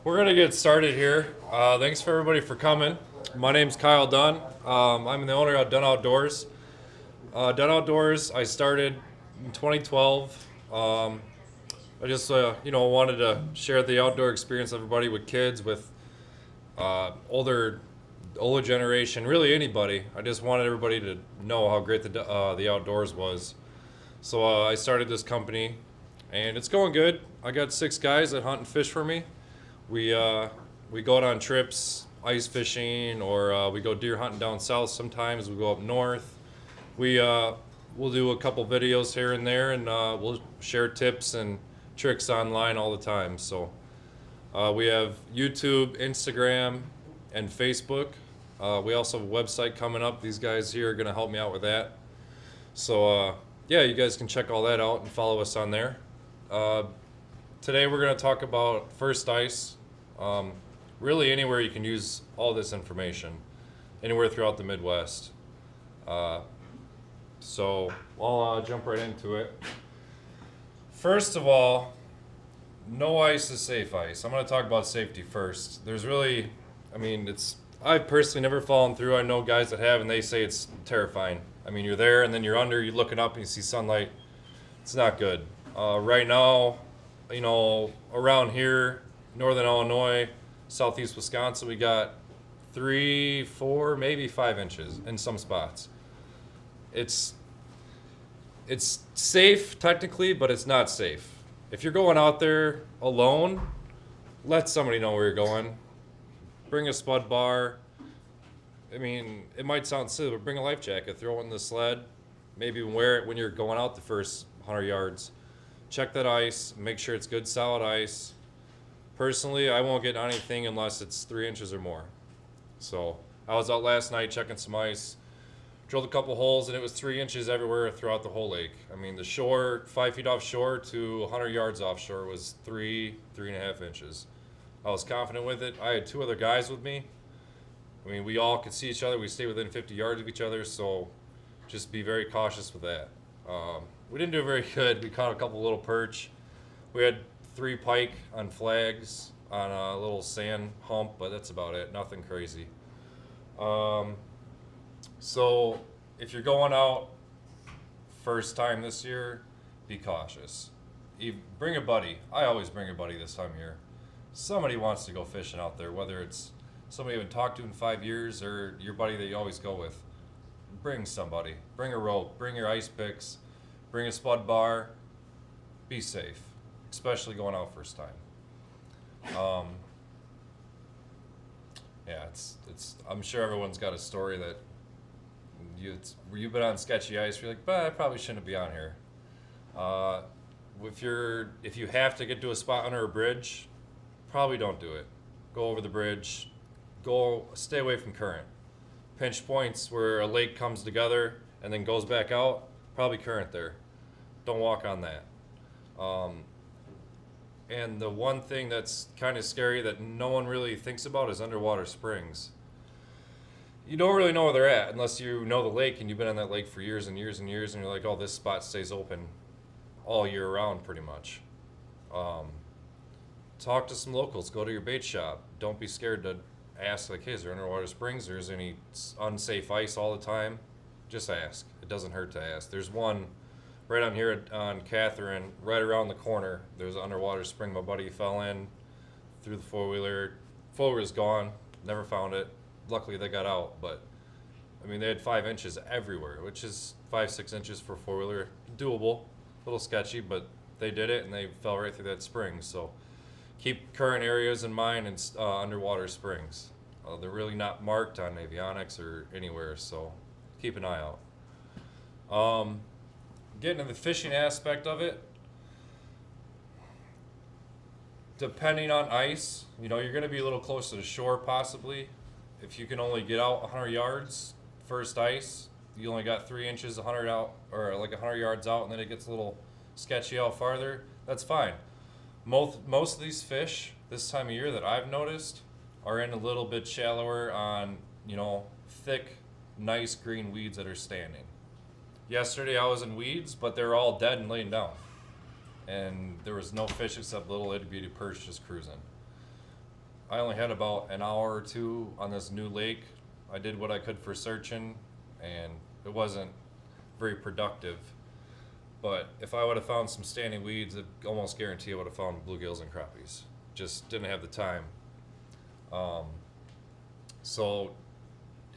We're gonna get started here. Thanks for everybody for coming. My name's Kyle Dunn. I'm the owner of Dunn Outdoors. Dunn Outdoors, I started in 2012. I just, wanted to share the outdoor experience with everybody, with kids, with older generation, really anybody. I just wanted everybody to know how great the outdoors was. So I started this company, and it's going good. I got 6 guys that hunt and fish for me. We go out on trips, ice fishing, or we go deer hunting down south. Sometimes we go up north. We'll do a couple videos here and there, and we'll share tips and tricks online all the time. So we have YouTube, Instagram, and Facebook. We also have a website coming up. These guys here are going to help me out with that. So yeah, you guys can check all that out and follow us on there. Today we're going to talk about first ice. Really anywhere you can use all this information, anywhere throughout the Midwest. So I'll jump right into it. First of all, no ice is safe ice. I'm going to talk about safety first. I've personally never fallen through. I know guys that have, and they say it's terrifying. I mean, you're there and then you're under, you're looking up and you see sunlight. It's not good. Right now, around here, northern Illinois, southeast Wisconsin, we got 3, 4, maybe 5 inches in some spots. It's safe technically, but it's not safe. If you're going out there alone, let somebody know where you're going. Bring a spud bar. I mean, it might sound silly, but bring a life jacket. Throw it in the sled. Maybe wear it when you're going out the first 100 yards. Check that ice. Make sure it's good, solid ice. Personally, I won't get anything unless it's 3 inches or more. So I was out last night checking some ice. Drilled a couple holes, and it was 3 inches everywhere throughout the whole lake. I mean, the shore, 5 feet offshore to 100 yards offshore was 3.5 inches. I was confident with it. I had 2 other guys with me. I mean, we all could see each other. We stayed within 50 yards of each other, so just be very cautious with that. We didn't do very good. We caught a couple little perch. We had 3 pike on flags on a little sand hump, but that's about it. Nothing crazy. So if you're going out first time this year, be cautious. Bring a buddy. I always bring a buddy this time of year. Somebody wants to go fishing out there, whether it's somebody you haven't talked to in 5 years or your buddy that you always go with. Bring somebody. Bring a rope. Bring your ice picks. Bring a spud bar. Be safe, especially going out first time. Yeah, it's. I'm sure everyone's got a story that you've been on sketchy ice. You're like, but I probably shouldn't be on here. If you have to get to a spot under a bridge, probably don't do it. Go over the bridge. Stay away from current. Pinch points where a lake comes together and then goes back out, probably current there. Don't walk on that. And the one thing that's kind of scary that no one really thinks about is underwater springs. You don't really know where they're at unless you know the lake and you've been on that lake for years and years and years, and you're like, oh, this spot stays open all year round pretty much. Talk to some locals. Go to your bait shop. Don't be scared to ask, like, hey, is there underwater springs? Or is there any unsafe ice all the time? Just ask. It doesn't hurt to ask. There's one right on here on Catherine, right around the corner. There's an underwater spring. My buddy fell in through the four-wheeler. Four-wheeler's gone. Never found it. Luckily, they got out. But, I mean, they had 5 inches everywhere, which is 5-6 inches for a four-wheeler. Doable. A little sketchy, but they did it, and they fell right through that spring. So keep current areas in mind and underwater springs. They're really not marked on avionics or anywhere, so keep an eye out. Getting to the fishing aspect of it, depending on ice, you're going to be a little close to the shore possibly. If you can only get out 100 yards, first ice, you only got 3 inches 100 out, or like 100 yards out, and then it gets a little sketchy out farther, that's fine. Most of these fish this time of year that I've noticed are in a little bit shallower on, thick, nice green weeds that are standing. Yesterday I was in weeds, but they're all dead and laying down. And there was no fish except little itty bitty perch just cruising. I only had about an hour or two on this new lake. I did what I could for searching, and it wasn't very productive. But if I would have found some standing weeds, I almost guarantee I would have found bluegills and crappies. Just didn't have the time. Um, so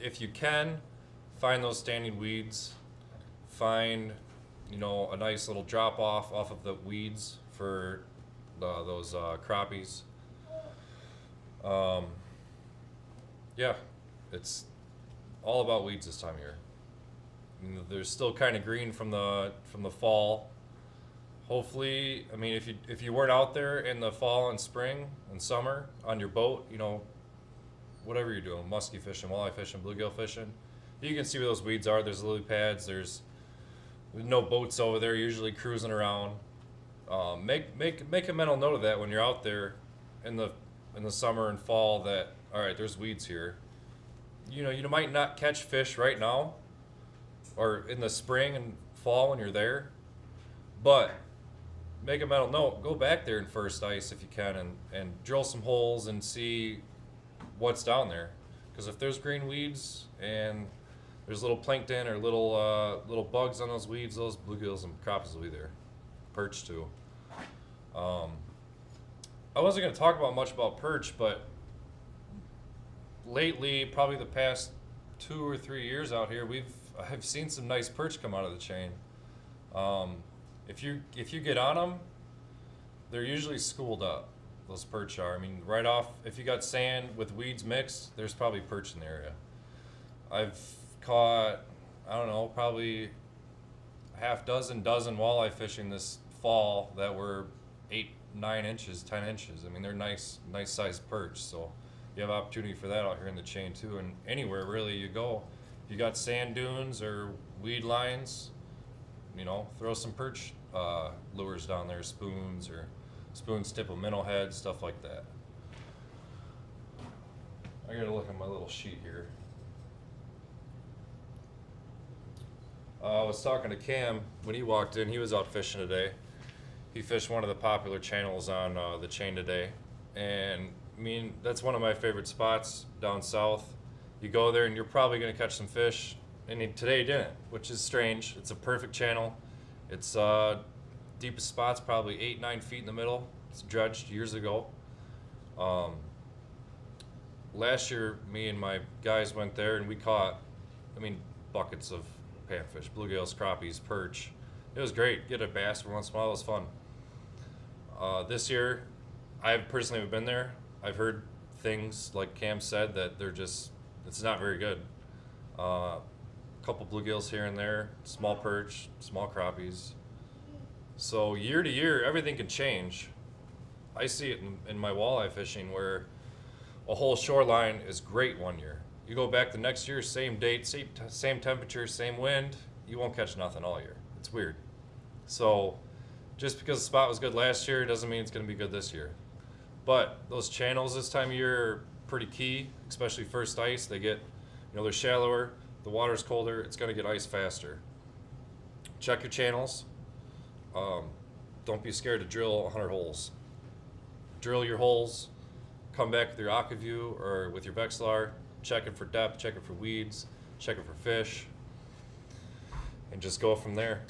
if you can, find those standing weeds. Find, a nice little drop off of the weeds for those crappies. Yeah, it's all about weeds this time of year. They're still kind of green from the fall. Hopefully, if you weren't out there in the fall and spring and summer on your boat, whatever you're doing, muskie fishing, walleye fishing, bluegill fishing, you can see where those weeds are. There's lily pads. There's no boats over there usually cruising around. Make a mental note of that when you're out there in the summer and fall. That all right, there's weeds here. You might not catch fish right now, or in the spring and fall when you're there, but make a mental note. Go back there in first ice if you can, and drill some holes and see what's down there. Because if there's green weeds and there's little plankton or little bugs on those weeds, those bluegills and crappies will be there. Perch too. I wasn't going to talk much about perch, but lately, probably the past 2 or 3 years out here, I've seen some nice perch come out of the chain. If you get on them, they're usually schooled up. Those perch are. Right off, if you got sand with weeds mixed, there's probably perch in the area. I've caught, I don't know, probably dozen walleye fishing this fall that were 8, 9 inches, 10 inches. They're nice sized perch. So you have opportunity for that out here in the chain too, and anywhere really you go. If you got sand dunes or weed lines, throw some perch lures down there, spoons tip of minnow heads, stuff like that. I gotta look at my little sheet here. I was talking to Cam when he walked in. He was out fishing today. He fished one of the popular channels on the chain today, and that's one of my favorite spots down south. You go there and you're probably going to catch some fish, and today he didn't, which is strange. It's a perfect channel. It's deepest spot's probably 8-9 feet in the middle. It's dredged years ago. Last year, me and my guys went there and we caught, buckets of panfish, bluegills, crappies, perch. It was great. Get a bass every once in a while. It was fun. This year, I personally haven't been there. I've heard things like Cam said that it's not very good. A couple bluegills here and there, small perch, small crappies. So year to year, everything can change. I see it in my walleye fishing where a whole shoreline is great one year. You go back the next year, same date, same temperature, same wind, you won't catch nothing all year. It's weird. So just because the spot was good last year doesn't mean it's going to be good this year. But those channels this time of year are pretty key, especially first ice. They get, they're shallower, the water's colder, it's going to get ice faster. Check your channels. Don't be scared to drill 100 holes. Drill your holes, come back with your AquaView or with your Vexilar, check it for depth, check it for weeds, check it for fish, and just go from there.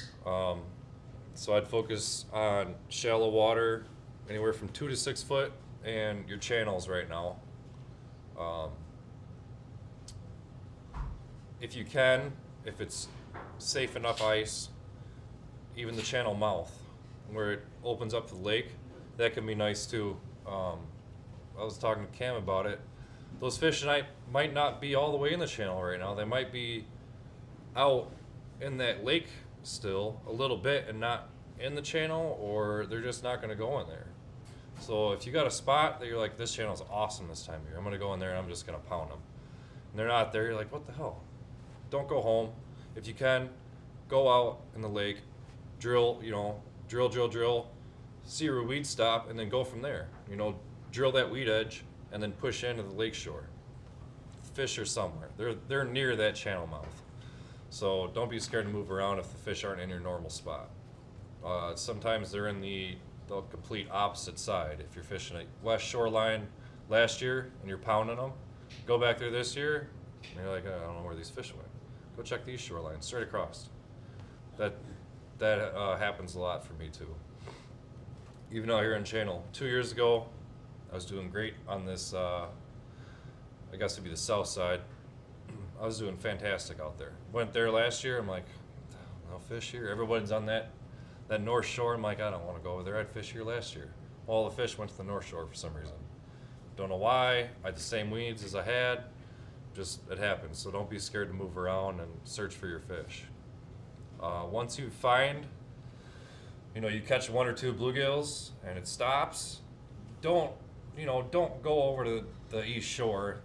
So I'd focus on shallow water, anywhere from 2 to 6 foot, and your channels right now. If you can, if it's safe enough ice, even the channel mouth, where it opens up to the lake, that can be nice too. I was talking to Cam about it. Those fish might not be all the way in the channel right now. They might be out in that lake still a little bit and not in the channel, or they're just not going to go in there. So if you got a spot that you're like, this channel's awesome this time of year, I'm going to go in there and I'm just going to pound them. And they're not there, you're like, what the hell? Don't go home. If you can, go out in the lake, drill, drill, see where weeds stop, and then go from there. Drill that weed edge and then push into the lake shore. Fish are somewhere. They're near that channel mouth. So don't be scared to move around if the fish aren't in your normal spot. Sometimes they're in the complete opposite side. If you're fishing a west shoreline, last year and you're pounding them. Go back there this year and you're like, I don't know where these fish went. Go check these shorelines straight across. That happens a lot for me too. Even out here in Channel, 2 years ago, I was doing great on this. I guess it'd be the south side. I was doing fantastic out there. Went there last year. I'm like, no fish here. Everybody's on that north shore. I'm like, I don't want to go over there. I had fish here last year. All the fish went to the north shore for some reason. Don't know why. I had the same weeds as I had. Just it happens. So don't be scared to move around and search for your fish. Once you find, you catch 1 or 2 bluegills and it stops, don't go over to the east shore.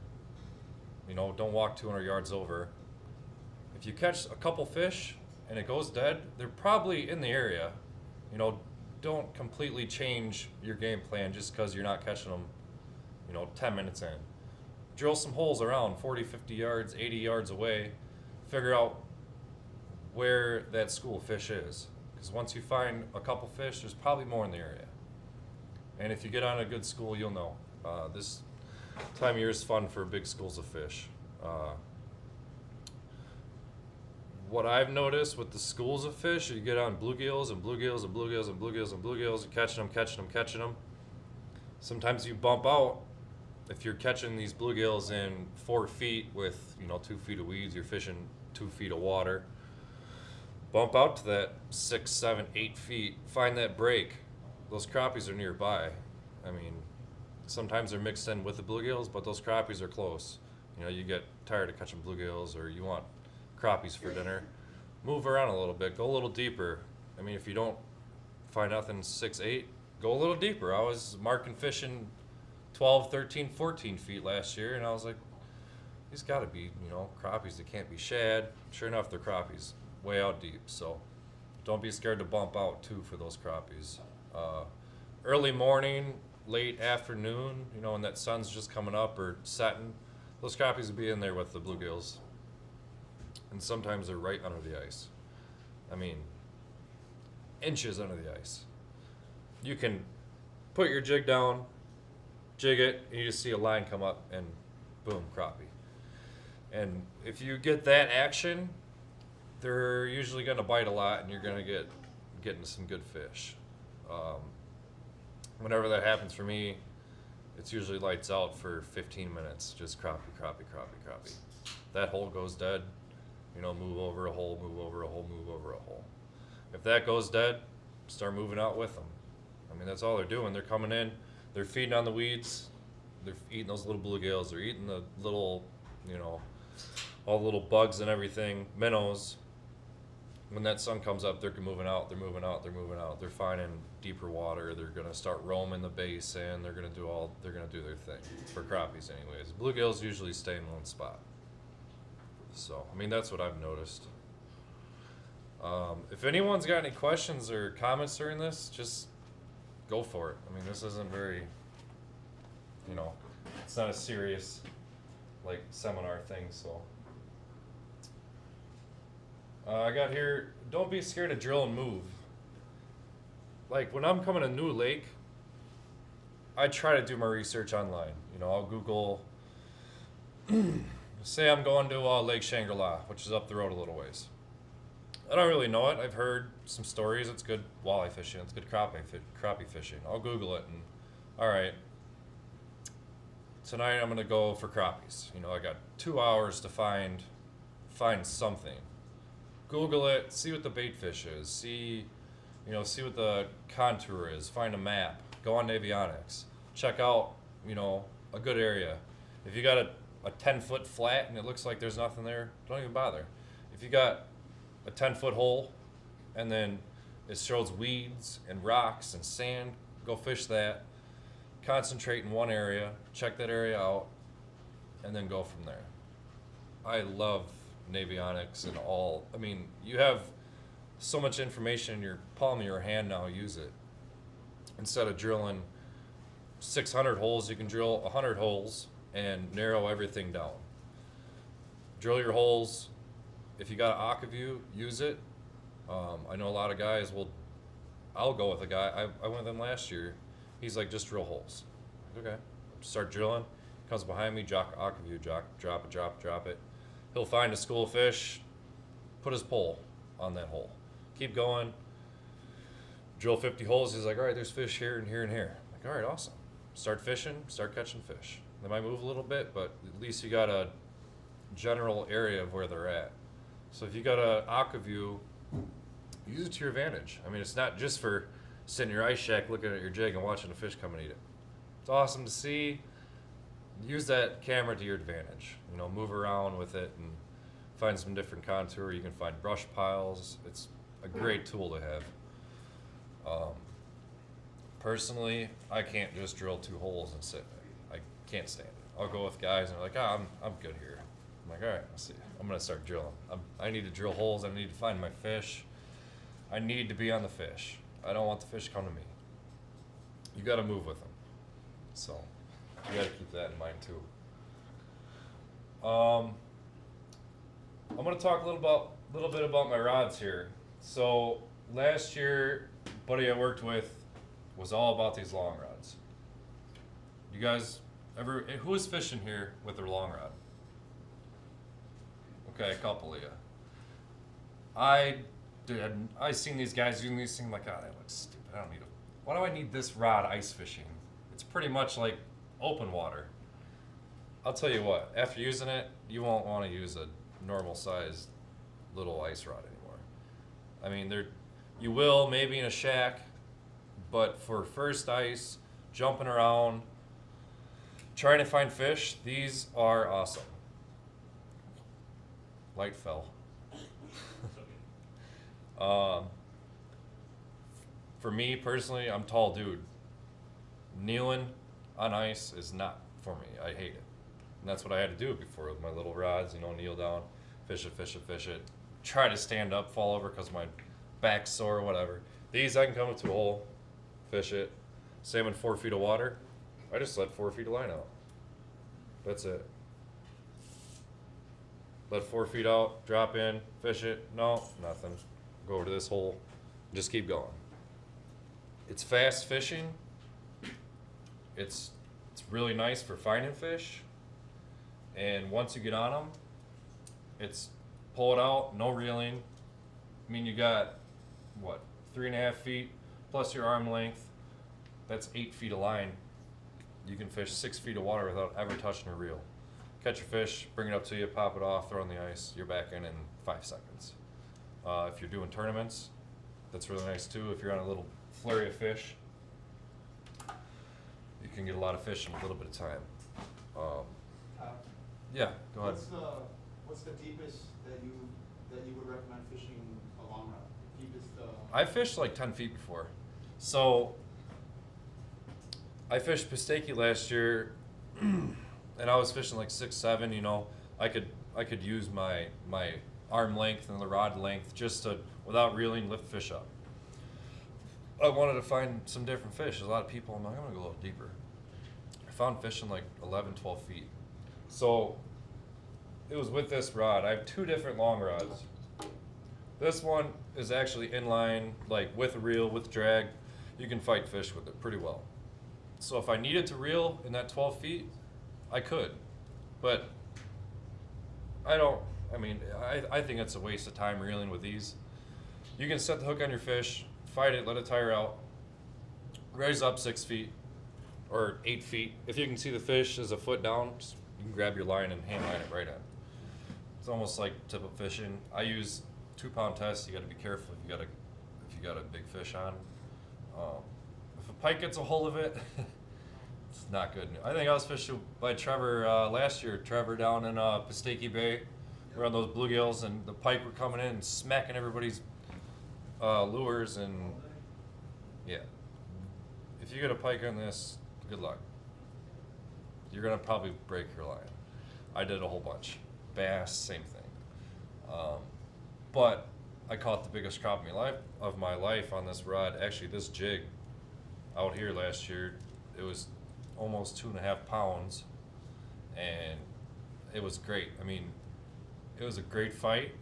Don't walk 200 yards over. If you catch a couple fish and it goes dead, they're probably in the area. Don't completely change your game plan just because you're not catching them, 10 minutes in. Drill some holes around 40, 50 yards, 80 yards away. Figure out where that school of fish is. Because once you find a couple fish, there's probably more in the area. And if you get on a good school, you'll know. This time of year is fun for big schools of fish. What I've noticed with the schools of fish, you get on bluegills and bluegills and bluegills and bluegills and bluegills, you're catching them. Sometimes you bump out. If you're catching these bluegills in 4 feet with 2 feet of weeds, you're fishing 2 feet of water. Bump out to that 6, 7, 8 feet. Find that break. Those crappies are nearby. I mean, sometimes they're mixed in with the bluegills, but those crappies are close. You get tired of catching bluegills or you want crappies for dinner. Move around a little bit. Go a little deeper. I mean, if you don't find nothing 6, 8, go a little deeper. I was marking fishing 12, 13, 14 feet last year, and I was like, these got to be, crappies. They can't be shad. Sure enough, they're crappies way out deep. So don't be scared to bump out, too, for those crappies. Early morning, late afternoon, when that sun's just coming up or setting, those crappies will be in there with the bluegills. And sometimes they're right under the ice. I mean, inches under the ice. You can put your jig down, jig it, and you just see a line come up, and boom, crappie. And if you get that action, they're usually going to bite a lot, and you're going to get into some good fish. Whenever that happens for me, it's usually lights out for 15 minutes, just crappie. That hole goes dead, move over a hole, move over a hole, move over a hole. If that goes dead, start moving out with them. I mean, that's all they're doing. They're coming in, they're feeding on the weeds, they're eating those little bluegills, they're eating the little, all the little bugs and everything, minnows. When that sun comes up, they're moving out. They're finding deeper water. They're gonna start roaming the basin. They're gonna do their thing. For crappies, anyways. Bluegills usually stay in one spot. So, I mean, that's what I've noticed. If anyone's got any questions or comments during this, just go for it. I mean, this isn't very, it's not a serious, seminar thing, so. I got here, don't be scared to drill and move. When I'm coming to a new lake, I try to do my research online. I'll Google, say I'm going to Lake Shangri-La, which is up the road a little ways. I don't really know it. I've heard some stories. It's good walleye fishing. It's good crappie fishing. I'll Google it and, all right, tonight I'm going to go for crappies. I got 2 hours to find something. Google it, see what the bait fish is, see what the contour is, find a map, go on Navionics, check out, a good area. If you got a 10-foot flat and it looks like there's nothing there, don't even bother. If you got a 10-foot hole and then it shows weeds and rocks and sand, go fish that, concentrate in one area, check that area out, and then go from there. I love Navionics and all. I mean, you have so much information in your palm of your hand now. Use it. Instead of drilling 600 holes, you can drill 100 holes and narrow everything down. Drill your holes. If you got an Aquaview, use it. I know a lot of guys I'll go with a guy. I went with him last year. He's like, just drill holes. Okay. start drilling. Comes behind me, drop aquaview, drop it. He'll find a school of fish, put his pole on that hole. Keep going. Drill 50 holes. He's like, all right, there's fish here and here and here. I'm like, all right, awesome. Start fishing, start catching fish. They might move a little bit, but at least you got a general area of where they're at. So if you got an aquaview, use it to your advantage. I mean, it's not just for sitting in your ice shack looking at your jig and watching the fish come and eat it. It's awesome to see. Use that camera to your advantage. You know, move around with it and find some different contour. You can find brush piles. It's a great tool to have. Personally, I can't just drill 2 holes and sit there. I can't stand it. I'll go with guys and they're like, I'm good here. I'm like, all right, let's see. I'm gonna start drilling. I need to drill holes. I need to find my fish. I need to be on the fish. I don't want the fish to come to me. You got to move with them. So you got to keep that in mind too. I'm gonna talk a little bit about my rods here. So last year, buddy I worked with was all about these long rods. You guys ever? Who is fishing here with their long rod? Okay, a couple of you. I seen these guys using these things like, oh, that looks stupid. I don't need why do I need this rod ice fishing? It's pretty much like open water. I'll tell you what, after using it, you won't want to use a normal sized little ice rod anymore. I mean, you will maybe in a shack, but for first ice, jumping around, trying to find fish, these are awesome. Light fell. For me personally, I'm a tall dude. Kneeling on ice is not for me. I hate it. And that's what I had to do before with my little rods, you know, kneel down, fish it. Try to stand up, fall over because my back's sore or whatever. These, I can come up to a hole, fish it. Same in 4 feet of water. I just let 4 feet of line out. That's it. Let 4 feet out, drop in, fish it. No, nothing. Go over to this hole, just keep going. It's fast fishing. It's really nice for finding fish. And once you get on them, it's pull it out, no reeling. I mean, you got, 3.5 feet plus your arm length. That's 8 feet of line. You can fish 6 feet of water without ever touching a reel. Catch your fish, bring it up to you, pop it off, throw it on the ice. You're back in 5 seconds. If you're doing tournaments, that's really nice too. If you're on a little flurry of fish, you can get a lot of fish in a little bit of time. Yeah, go ahead. What's the deepest that you would recommend fishing a long rod? Deepest. I fished like 10 feet before. So I fished Pistaki last year, and I was fishing like 6, 7. You know, I could use my arm length and the rod length just to, without reeling, lift fish up. I wanted to find some different fish. There's a lot of people. I'm like, I'm gonna go a little deeper. I found fish in like 11, 12 feet. So it was with this rod. I have 2 different long rods. This one is actually inline, like with a reel, with drag. You can fight fish with it pretty well. So if I needed to reel in that 12 feet, I could. But I think it's a waste of time reeling with these. You can set the hook on your fish, fight it, let it tire out, raise up 6 feet or 8 feet. If you can see the fish is a foot down, you can grab your line and hand line it right in. It's almost like tip up fishing. I use 2-pound test. You got to be careful if you got a big fish on. If a pike gets a hold of it, it's not good. I think I was fishing by Trevor last year. Trevor down in Pistaki Bay. We're on those bluegills, and the pike were coming in and smacking everybody's lures. And yeah, if you get a pike on this, good luck. You're gonna probably break your line. I did a whole bunch. Bass, same thing. But I caught the biggest crappie of my life on this rod. Actually, this jig out here last year, it was almost 2.5 pounds, and it was great. I mean, it was a great fight.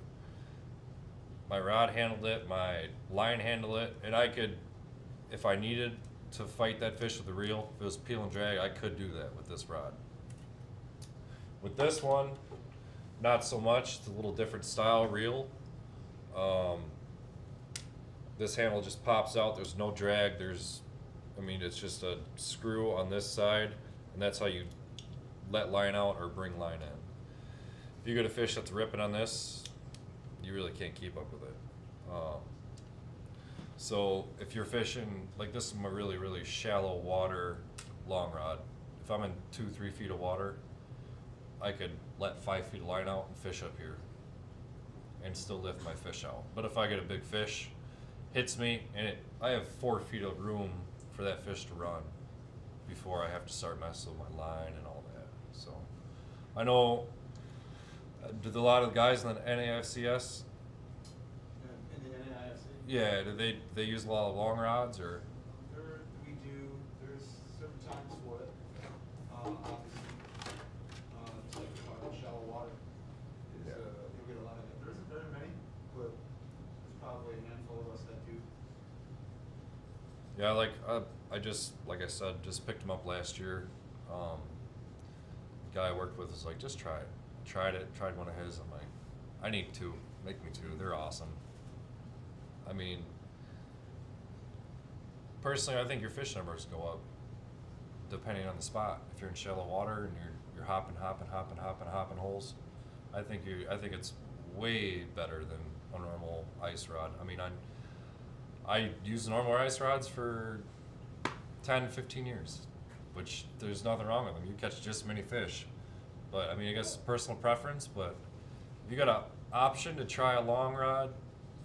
My rod handled it, my line handled it, and I could, if I needed to fight that fish with the reel. If it was peel and drag, I could do that with this rod. With this one, not so much. It's a little different style reel. This handle just pops out. There's no drag. It's just a screw on this side, and that's how you let line out or bring line in. If you get a fish that's ripping on this, you really can't keep up with it. So if you're fishing, like this is my really, really shallow water long rod. If I'm in 2-3 feet of water, I could let 5 feet of line out and fish up here and still lift my fish out. But if I get a big fish, hits me, and I have 4 feet of room for that fish to run before I have to start messing with my line and all that. So I know did a lot of the guys in the NAFCS, In the NAIFC? yeah, do they use a lot of long rods or? There's certain times for it. Obviously, just like we're talking about shallow water, you'll get a lot of it. There isn't very many, but there's probably a handful of us that do. Yeah, like I said, just picked them up last year. The guy I worked with was like, just try it. Tried one of his. I'm like, I need two. Make me two. They're awesome. I mean, personally, I think your fish numbers go up depending on the spot. If you're in shallow water and you're hopping holes, I think it's way better than a normal ice rod. I mean, I use normal ice rods for 10, 15 years, which there's nothing wrong with them. You catch just as many fish. But I mean, I guess personal preference, but if you got an option to try a long rod,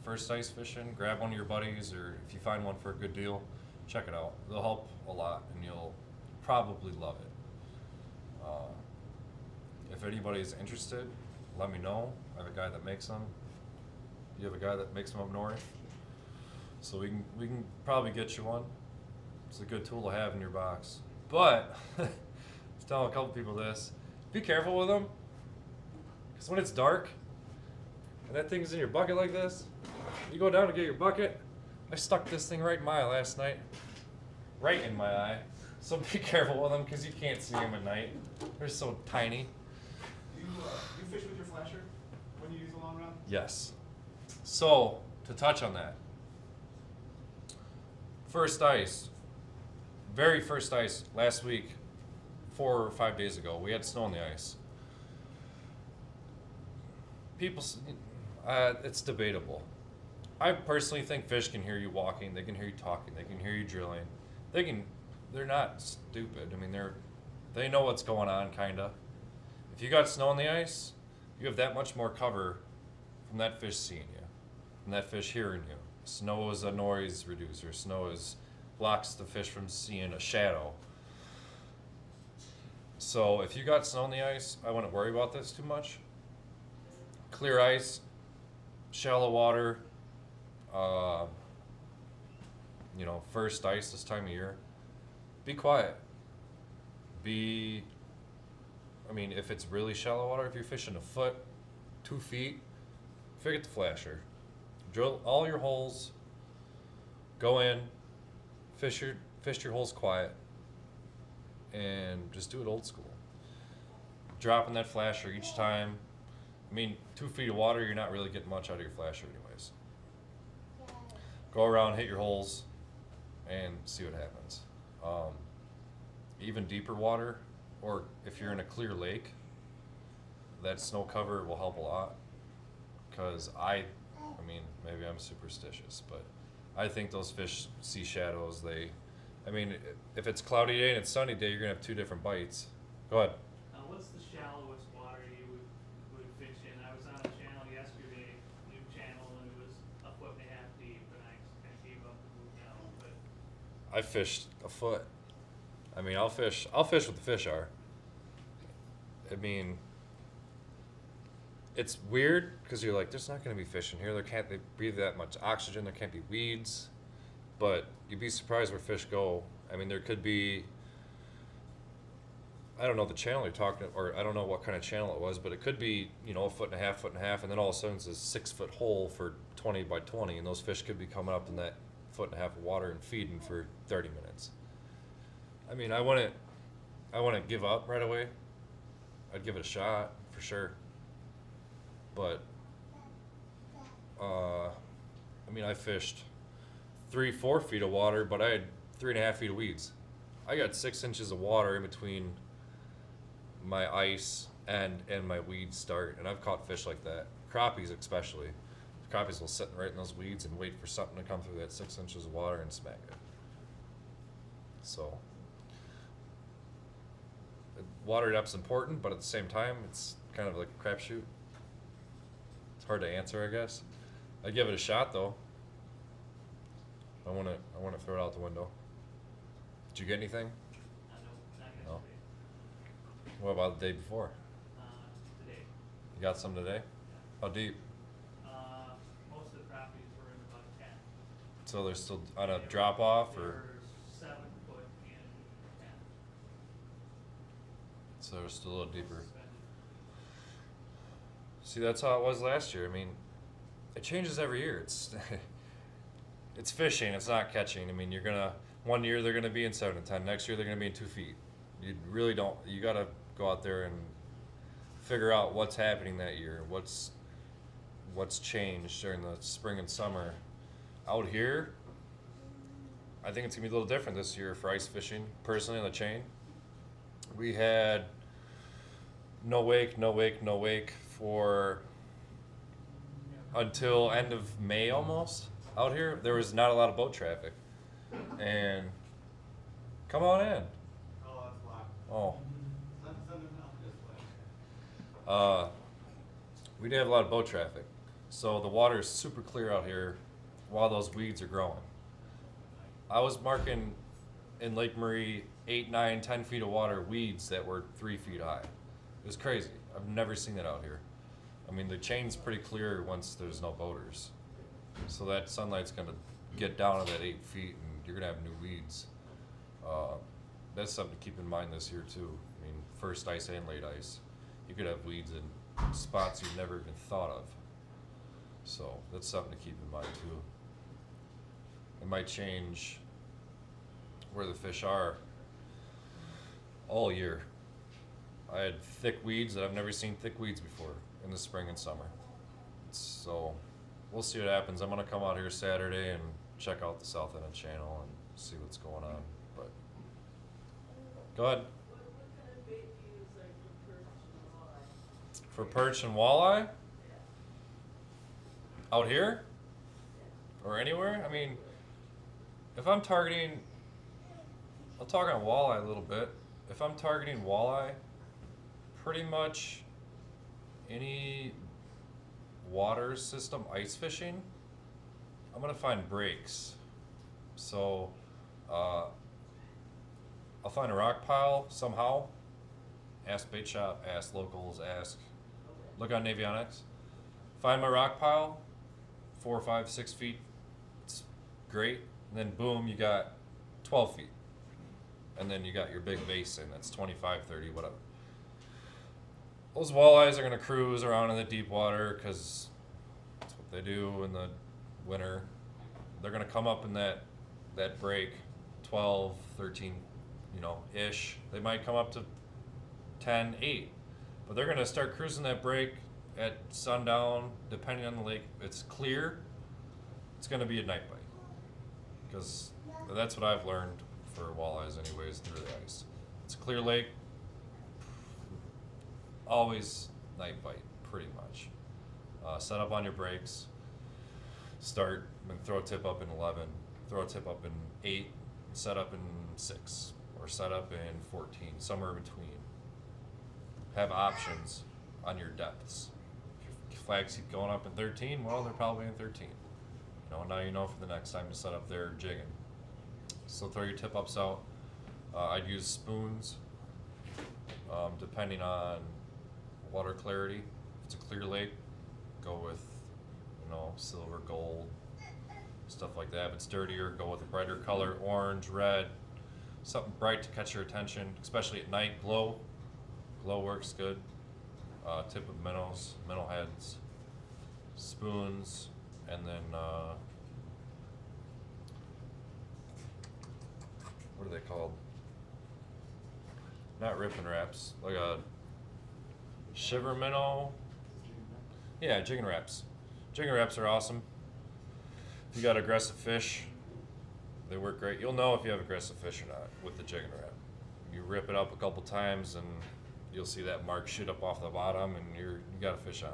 first ice fishing, grab one of your buddies, or if you find one for a good deal, check it out. They'll help a lot, and you'll probably love it. If anybody's interested, let me know. I have a guy that makes them. You have a guy that makes them up north, so we can probably get you one. It's a good tool to have in your box. But I was telling a couple people this. Be careful with them, because when it's dark and that thing's in your bucket like this, you go down to get your bucket. I stuck this thing right in my eye last night, right in my eye. So be careful with them, because you can't see them at night. They're so tiny. Do you fish with your flasher when you use a long rod? Yes. So to touch on that, very first ice last week. 4 or 5 days ago, we had snow on the ice. It's debatable. I personally think fish can hear you walking, they can hear you talking, they can hear you drilling. They're not stupid. I mean, they know what's going on, kinda. If you got snow on the ice, you have that much more cover from that fish seeing you, from that fish hearing you. Snow is a noise reducer. Blocks the fish from seeing a shadow. So if you got snow on the ice, I wouldn't worry about this too much. Clear ice, shallow water, first ice this time of year, be quiet. If it's really shallow water, if you're fishing a foot, 2 feet, forget the flasher. Drill all your holes, go in, fish your holes quiet, and just do it old school. Dropping that flasher each time. 2 feet of water, you're not really getting much out of your flasher anyways. Go around, hit your holes, and see what happens. Even deeper water, or if you're in a clear lake, that snow cover will help a lot. Because maybe I'm superstitious, but I think those fish see shadows. If it's cloudy day and it's sunny day, you're gonna have 2 different bites. Go ahead. What's the shallowest water you would fish in? I was on a channel yesterday, new channel, and it was 1.5 feet deep, and I kind of gave up and moved down. But I fished a foot. I'll fish what the fish are. It's weird because you're like, there's not going to be fish in here. They breathe that much oxygen. There can't be weeds. But you'd be surprised where fish go. There could be, I don't know the channel you're talking, or I don't know what kind of channel it was, but it could be, a foot and a half, and then all of a sudden it's a 6 foot hole for 20 by 20, and those fish could be coming up in that foot and a half of water and feeding for 30 minutes. I mean, I wouldn't give up right away. I'd give it a shot for sure. But I mean, I fished 3-4 feet of water, but I had 3.5 feet of weeds. I got 6 inches of water in between my ice and my weed start, and I've caught fish like that. Crappies especially. Crappies will sit right in those weeds and wait for something to come through that 6 inches of water and smack it. So water depth's important, but at the same time, it's kind of like a crapshoot. It's hard to answer, I guess. I'd give it a shot though. I want to throw it out the window. Did you get anything? No, not yesterday. No. What about the day before? Today. You got some today? How deep? Most of the crappies were in about 10. So they're still on a drop off, They or were 7 foot in 10. so they're still a little deeper. Suspended. See, that's how it was last year. I mean, it changes every year. It's it's fishing. It's not catching. I mean, you're gonna one year they're gonna be in 7 and 10. Next year they're gonna be in 2 feet. You really don't. You gotta go out there and figure out what's happening that year. What's changed during the spring and summer. Out here, I think it's gonna be a little different this year for ice fishing. Personally, on the chain, we had no wake for until end of May almost. Out here, there was not a lot of boat traffic, and come on in. Oh, that's why. Oh, Send them out this way. we didn't have a lot of boat traffic, so the water is super clear out here while those weeds are growing. I was marking in Lake Marie 8, 9, 10 feet of water weeds that were 3 feet high. It was crazy. I've never seen that out here. I mean, the chain's pretty clear once there's no boaters. So that sunlight's gonna get down to that 8 feet and you're gonna have new weeds. That's something to keep in mind this year too. I mean, first ice and late ice. You could have weeds in spots you've never even thought of. So that's something to keep in mind too. It might change where the fish are all year. I had thick weeds that I've never seen thick weeds before in the spring and summer. So we'll see what happens. I'm gonna come out here Saturday and check out the South End Channel and see what's going on. But go ahead. What kind of bait do you use, like, For perch and walleye? Yeah. Out here? Or anywhere? I mean, if I'm targeting, I'll talk on walleye a little bit. If I'm targeting walleye, pretty much any water system ice fishing, I'm gonna find breaks. So, I'll find a rock pile somehow. Ask bait shop, ask locals, look on Navionics. Find my rock pile, 4, 5, 6 feet. It's great. And then boom, you got 12 feet. And then you got your big basin that's 25, 30, whatever. Those walleyes are gonna cruise around in the deep water because that's what they do in the winter. They're gonna come up in that break, 12, 13, ish. They might come up to 10, 8. But they're gonna start cruising that break at sundown, depending on the lake. If it's clear, it's gonna be a night bite. Because that's what I've learned for walleyes anyways through the ice. It's a clear lake, always night bite, pretty much. Set up on your breaks, start and throw a tip up in 11, throw a tip up in 8, set up in 6, or set up in 14, somewhere in between. Have options on your depths. If your flags keep going up in 13, well, they're probably in 13. Now you know for the next time to set up there jigging. So throw your tip ups out. I'd use spoons, depending on water clarity. If it's a clear lake, go with silver, gold, stuff like that. If it's dirtier, go with a brighter color, orange, red, something bright to catch your attention, especially at night. Glow works good. Tip of minnow heads, spoons, and then what are they called? Not ripping wraps, like a shiver minnow. Yeah, jigging wraps. Jigging wraps are awesome. If you got aggressive fish, they work great. You'll know if you have aggressive fish or not with the jigging wrap. You rip it up a couple times and you'll see that mark shoot up off the bottom and you got a fish on.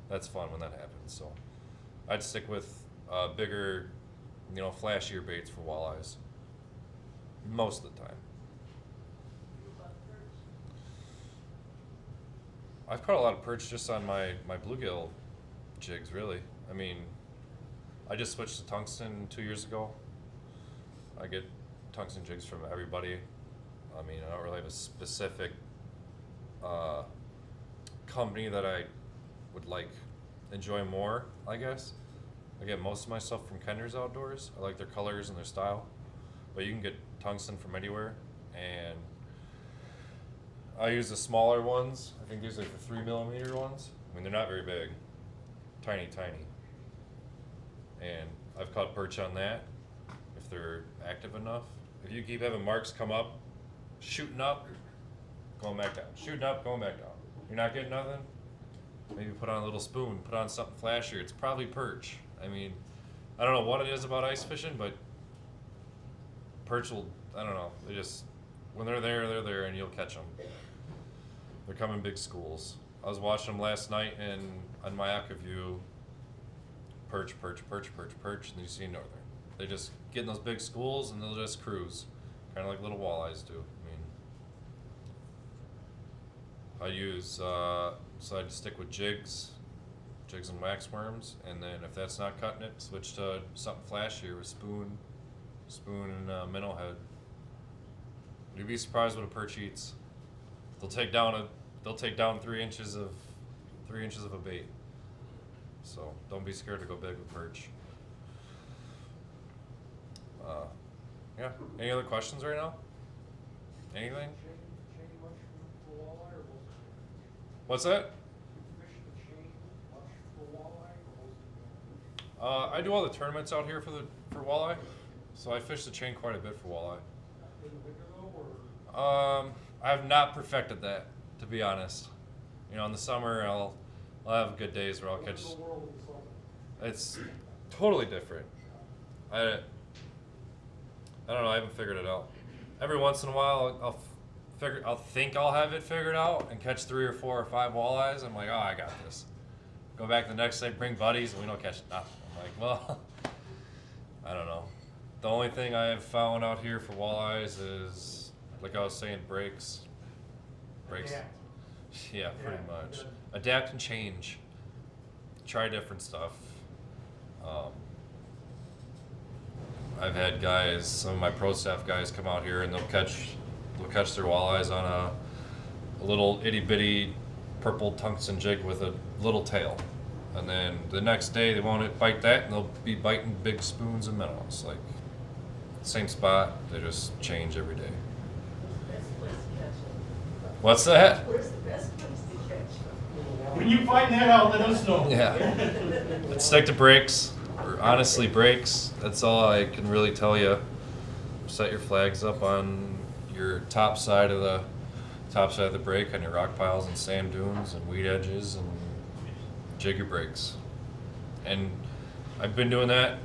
That's fun when that happens. So I'd stick with bigger, flashier baits for walleyes most of the time. I've caught a lot of perch just on my bluegill jigs, really. I mean, I just switched to tungsten 2 years ago. I get tungsten jigs from everybody. I mean, I don't really have a specific company that I would enjoy more, I guess. I get most of my stuff from Dunn Outdoors. I like their colors and their style, but you can get tungsten from anywhere. And I use the smaller ones. I think these are the 3mm ones. I mean, they're not very big, tiny. And I've caught perch on that if they're active enough. If you keep having marks come up, shooting up, going back down, shooting up, going back down. You're not getting nothing? Maybe put on a little spoon, put on something flashier. It's probably perch. I mean, I don't know what it is about ice fishing, but perch will, I don't know, they just, when they're there and you'll catch them. They're coming big schools. I was watching them last night and on my AquaView, perch, and you see northern. They just get in those big schools and they'll just cruise, kind of like little walleyes do. I use, so I'd stick with jigs and wax worms, and then if that's not cutting it, switch to something flashier with spoon and minnow head. You'd be surprised what a perch eats. They'll take down 3 inches of a bait. So don't be scared to go big with perch. Yeah. Any other questions right now? Anything? What's that? I do all the tournaments out here for walleye, so I fish the chain quite a bit for walleye. I have not perfected that, to be honest. In the summer I'll have good days where I'll catch. It's totally different. I don't know. I haven't figured it out. Every once in a while I'll think I'll have it figured out and catch 3 or 4 or 5 walleyes. I'm like, oh, I got this. Go back the next day, bring buddies, and we don't catch nothing. I'm like, well, I don't know. The only thing I have found out here for walleyes is, like I was saying, breaks. Yeah, pretty much. Adapt and change. Try different stuff. I've had guys, some of my pro staff guys, come out here and they'll catch their walleyes on a little itty bitty purple tungsten jig with a little tail, and then the next day they won't bite that and they'll be biting big spoons and minnows, like same spot. They just change every day. Best place to catch them. What's that? Where's the best place to catch them? When you find that out, let us know. Yeah. Let's stick to breaks, or honestly breaks. That's all I can really tell you. Set your flags up on your top side of the break on your rock piles and sand dunes and weed edges, and jig your breaks. And I've been doing that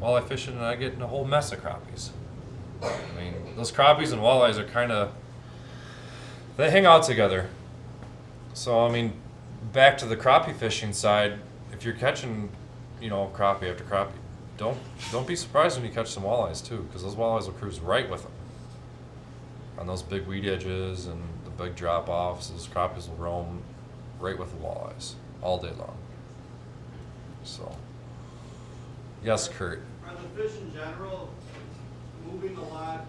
walleye fishing, and I get in a whole mess of crappies. I mean, those crappies and walleyes are they hang out together. So I mean, back to the crappie fishing side, if you're catching, crappie after crappie, don't be surprised when you catch some walleyes too, because those walleyes will cruise right with them. On those big weed edges and the big drop offs, those crappies will roam right with the walleyes all day long. So, yes, Kurt. Are the fish in general moving a lot,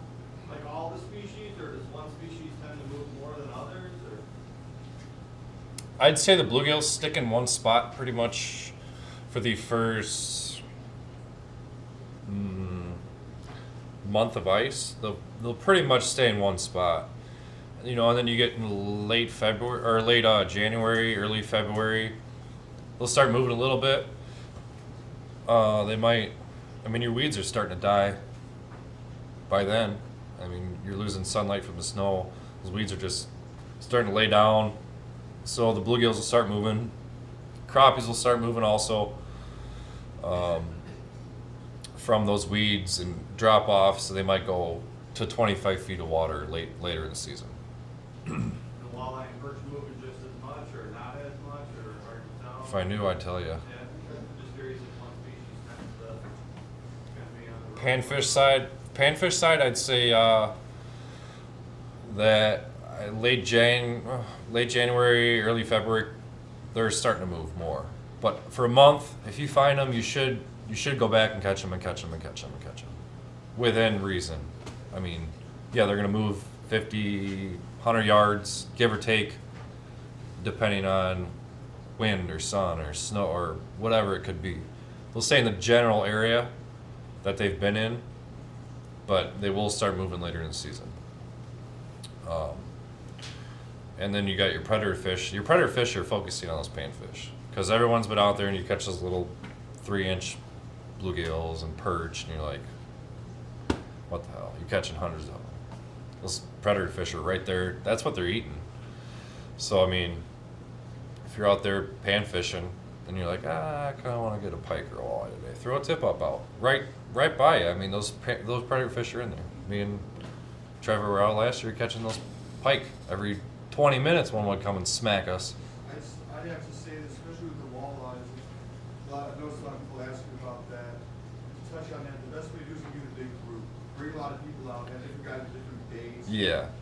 like all the species, or does one species tend to move more than others? Or? I'd say the bluegills stick in one spot pretty much for the first month of ice. They'll pretty much stay in one spot, and then you get in late February or late January, early February, they'll start moving a little bit. They might. I mean, your weeds are starting to die by then. I mean, you're losing sunlight from the snow. Those weeds are just starting to lay down. So the bluegills will start moving. Crappies will start moving also from those weeds and drop off. So they might go to 25 feet of water later in the season. The walleye and perch moving just as much or not as much or hard to tell? If I knew, I'd tell you. Yeah, just curious if one species tends to be on the. Panfish side, I'd say that late January, early February, they're starting to move more. But for a month, if you find them, you should go back and catch them and catch them and catch them and catch them, within reason. I mean, yeah, they're gonna move 50, 100 yards, give or take, depending on wind or sun or snow or whatever it could be. They'll stay in the general area that they've been in, but they will start moving later in the season. And then you got your predator fish. Your predator fish are focusing on those panfish because everyone's been out there and you catch those little 3-inch bluegills and perch, and you're like, what the hell? You're catching hundreds of them. Those predator fish are right there. That's what they're eating. So I mean, if you're out there pan fishing and you're like, I kind of want to get a pike or a walleye today, throw a tip up out right by you. I mean, those predator fish are in there. Me and Trevor were out last year catching those pike. Every 20 minutes, one would come and smack us. I'd have to say this, especially with the walleyes, I know some people asking about that. To touch on that, the best way to do is to get a big group. Bring a lot of people out, have different guys with different days. Yeah,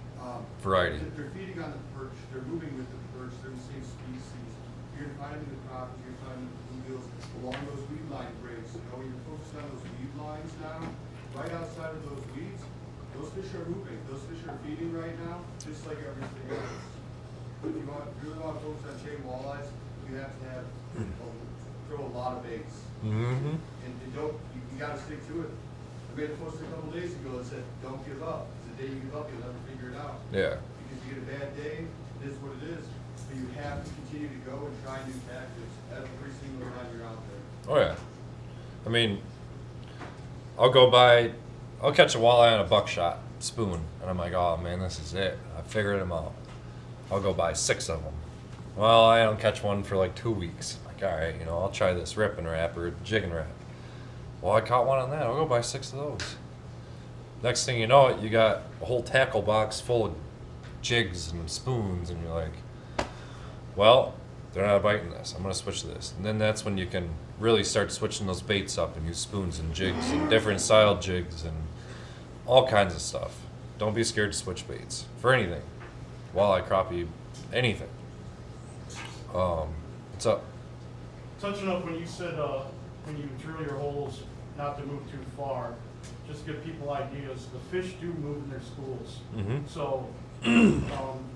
variety. They're feeding on the perch, they're moving with the perch, they're the same species. You're finding the crappies, you're finding the bluegills along those weed line breaks. You know, you're focused on those weed lines now, right outside of those weeds. Those fish are moving, those fish are feeding right now, just like everything else. If you really want to focus on chain walleyes, you have to have, throw a lot of baits. Mm-hmm. And you gotta stick to it. I made a post a couple days ago that said, don't give up. The day you give up, you'll never figure it out. Yeah. Because you get a bad day, it is what it is. But you have to continue to go and try new tactics every single time you're out there. Oh yeah. I mean, I'll catch a walleye on a buckshot spoon, and I'm like, oh man, this is it. I figured them out. I'll go buy 6 of them. Well, I don't catch one for like 2 weeks. Like, all right, I'll try this rip and wrap or jig and wrap. Well, I caught one on that. I'll go buy 6 of those. Next thing you know it, you got a whole tackle box full of jigs and spoons, and you're like, well, they're not biting this. I'm gonna switch to this. And then that's when you can really start switching those baits up and use spoons and jigs and different style jigs and all kinds of stuff. Don't be scared to switch baits for anything. Walleye, crappie, anything. What's up? Touching up when you said when you drill your holes not to move too far, just give people ideas. The fish do move in their schools. Mm-hmm. So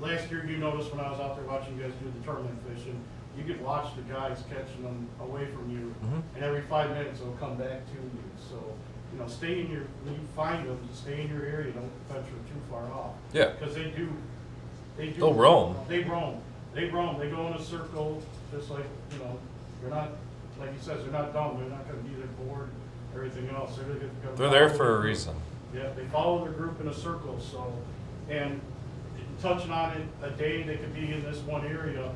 last year you noticed when I was out there watching you guys do the tournament fishing, you could watch the guys catching them away from you, and every 5 minutes they'll come back to you. So stay in when you find them, stay in your area. Don't venture too far off. Yeah. Because they do. They'll roam. They roam. They go in a circle, just like they're not, like you said, they're not dumb. They're not going to be there bored. Everything else, They're there for a reason. Yeah, they follow their group in a circle. So, and touching on it, a day they could be in this one area.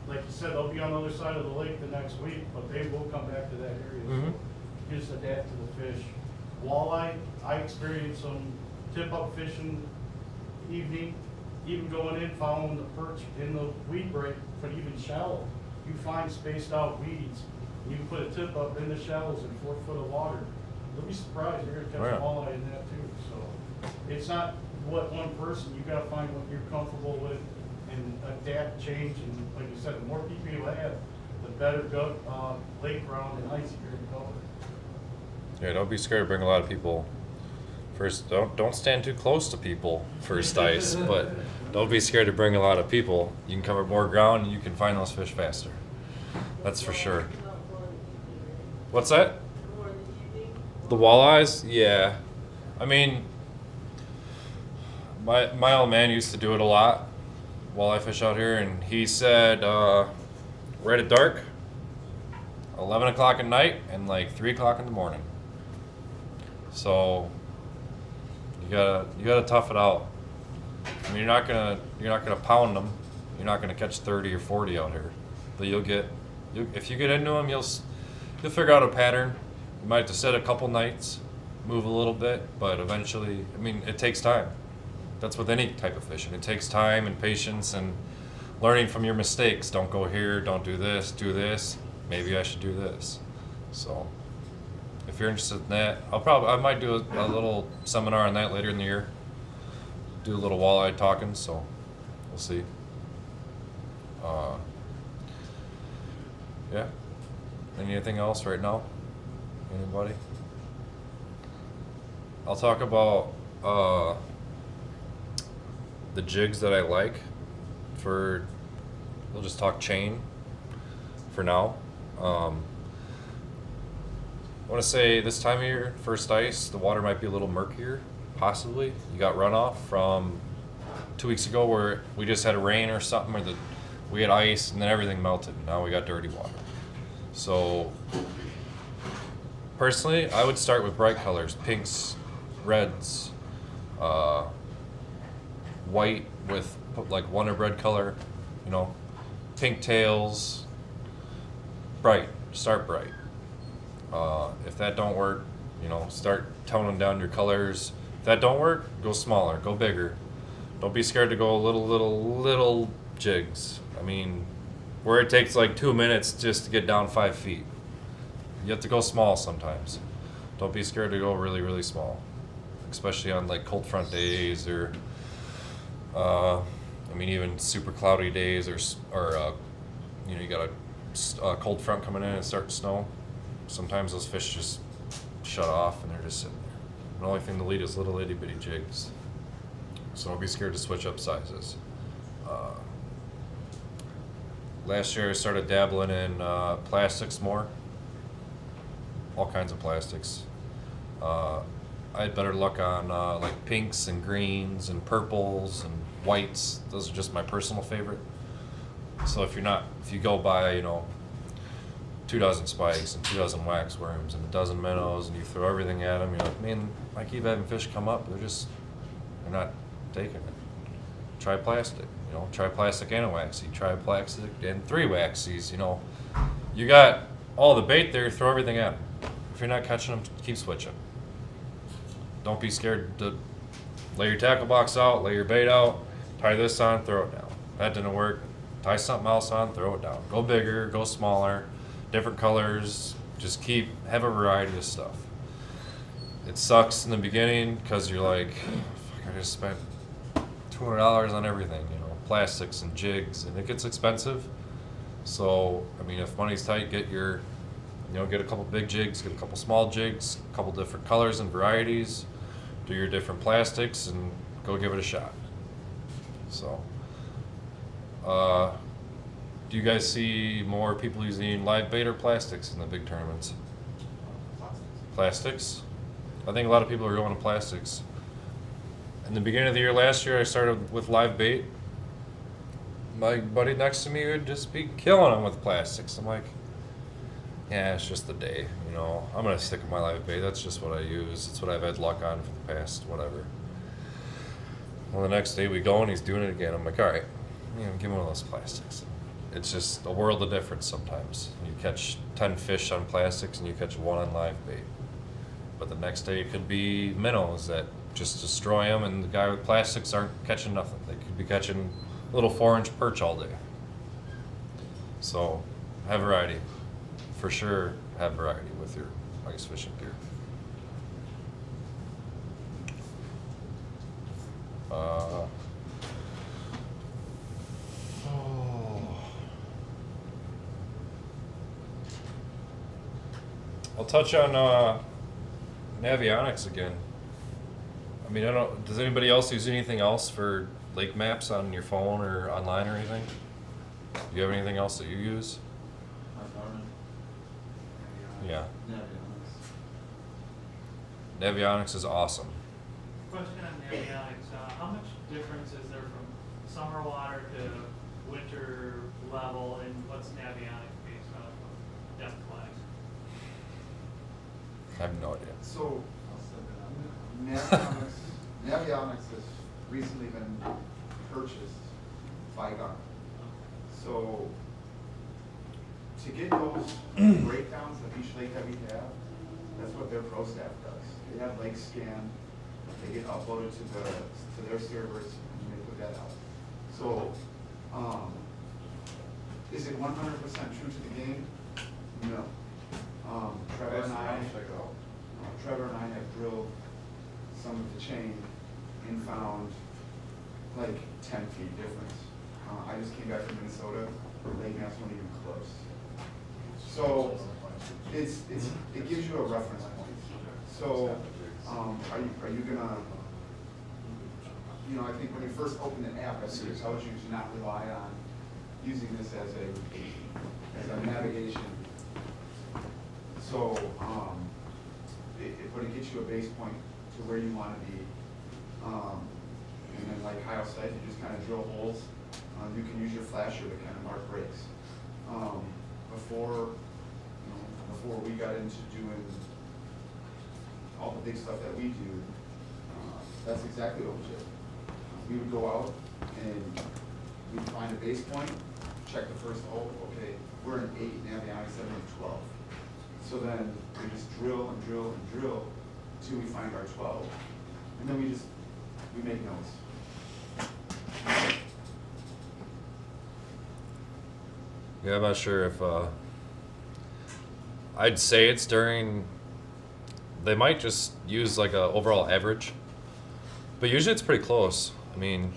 Like you said, they'll be on the other side of the lake the next week, but they will come back to that area. Mm-hmm. So just adapt to the fish. Walleye, I experienced some tip-up fishing evening, even going in, following the perch in the weed break, but even shallow. You find spaced out weeds, and you can put a tip up in the shallows in 4 foot of water. You'll be surprised, you're gonna catch a walleye in that too. So it's not what one person, you gotta find what you're comfortable with and adapt, change, and like you said, the more people you have, the better lake ground and ice you're gonna cover. Yeah, don't be scared to bring a lot of people. First, don't stand too close to people first ice, but don't be scared to bring a lot of people. You can cover more ground and you can find those fish faster. That's for sure. What's that? The walleyes? Yeah. I mean, my old man used to do it a lot, walleye fish out here, and he said right at dark, 11 o'clock at night, and like 3 o'clock in the morning. So you You gotta tough it out. I mean, you're not gonna pound them. You're not gonna catch 30 or 40 out here, but if you get into them, you'll figure out a pattern. You might have to sit a couple nights, move a little bit, but eventually, I mean, it takes time. That's with any type of fishing. It takes time and patience and learning from your mistakes. Don't go here, don't do this. Maybe I should do this. So, if you're interested in that, I might do a little seminar on that later in the year. Do a little walleye talking, so we'll see. Yeah. Anything else right now? Anybody? I'll talk about the jigs that I like. We'll just talk chain for now. I want to say this time of year, first ice, the water might be a little murkier, possibly. You got runoff from 2 weeks ago where we just had a rain or something, or we had ice and then everything melted. Now we got dirty water. So personally, I would start with bright colors, pinks, reds, white with like Wonder Bread color, pink tails, bright, start bright. If that don't work, start toning down your colors. If that don't work, go smaller, go bigger. Don't be scared to go little jigs. I mean, where it takes like 2 minutes just to get down 5 feet. You have to go small sometimes. Don't be scared to go really, really small, especially on like cold front days or, even super cloudy days or you got a cold front coming in and start to snow. Sometimes those fish just shut off and they're just sitting there. The only thing to lead is little itty bitty jigs. So don't be scared to switch up sizes. Last year I started dabbling in plastics more. All kinds of plastics. I had better luck on like pinks and greens and purples and whites. Those are just my personal favorite. So if you go buy 2 dozen spikes and 2 dozen wax worms and a dozen minnows and you throw everything at them, you're like, man, I keep having fish come up. They're not taking it. Try plastic. Try plastic and a waxy. Try plastic and 3 waxies. You got all the bait there. Throw everything at them. If you're not catching them, keep switching. Don't be scared to lay your tackle box out, lay your bait out, tie this on, throw it down. That didn't work. Tie something else on, throw it down. Go bigger, go smaller, different colors. Just have a variety of stuff. It sucks in the beginning because you're like, fuck, I just spent $200 on everything, plastics and jigs, and it gets expensive. So, if money's tight, get a couple big jigs, get a couple small jigs, a couple different colors and varieties, do your different plastics, and go give it a shot. So, do you guys see more people using live bait or plastics in the big tournaments? Plastics? I think a lot of people are going to plastics. In the beginning of the year last year, I started with live bait. My buddy next to me would just be killing them with plastics. I'm like, yeah, it's just the day, I'm going to stick with my live bait. That's just what I use. It's what I've had luck on for the past whatever. Well, the next day we go and he's doing it again. I'm like, all right, give me one of those plastics. It's just a world of difference sometimes. You catch 10 fish on plastics and you catch 1 on live bait. But the next day it could be minnows that just destroy them, and the guy with plastics aren't catching nothing. They could be catching little 4-inch perch all day. So, have variety. For sure, have variety with your ice fishing gear. I'll touch on Navionics again. Does anybody else use anything else for lake maps on your phone or online or anything? Do you have anything else that you use? Yeah. Navionics is awesome. Question on Navionics, how much difference is there from summer water to winter level, and what's Navionics based on depth wise? I have no idea. So, Navionics Navionics has recently been purchased by Dunn. So to get those breakdowns of each lake that we have, that's what their pro staff does. They have lake scan, they get uploaded to their servers, and they put that out. So, is it 100% true to the game? No. Trevor and I have drilled some of the chain and found like 10 feet difference. I just came back from Minnesota, lake maps weren't even close. So it gives you a reference point. So are you gonna, I think when you first open the app, it tells you to not rely on using this as a navigation. So but it gets you a base point to where you want to be. And then like Kyle said, you just kind of drill holes. You can use your flasher to kind of mark breaks. Before we got into doing all the big stuff that we do, that's exactly what we did. We would go out and we'd find a base point, check the first hole, okay, we're in 8, Navionics 7 and 12. So then we just drill and drill and drill till we find our 12. And then we make notes. Yeah, I'm not sure if I'd say it's during. They might just use like a overall average, but usually it's pretty close. I mean,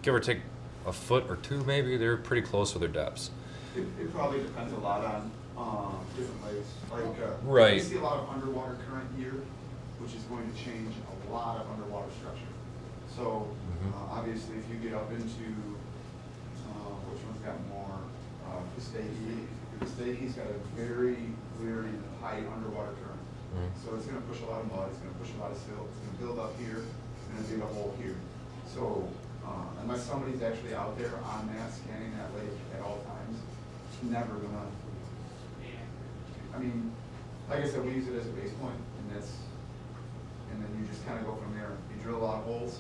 give or take a foot or two, maybe they're pretty close with their depths. It probably depends a lot on different ways. Like Right. we see a lot of underwater current here, which is going to change a lot of underwater structure. So obviously, if you get up into which one's got more Pistache's got a very, very high underwater current. So it's going to push a lot of mud, it's going to push a lot of silt, it's going to build up here, and then dig a hole here. So unless somebody's actually out there on that, scanning that lake at all times, it's never going to, I mean, like I said, we use it as a base point, and then you just kind of go from there. You drill a lot of holes.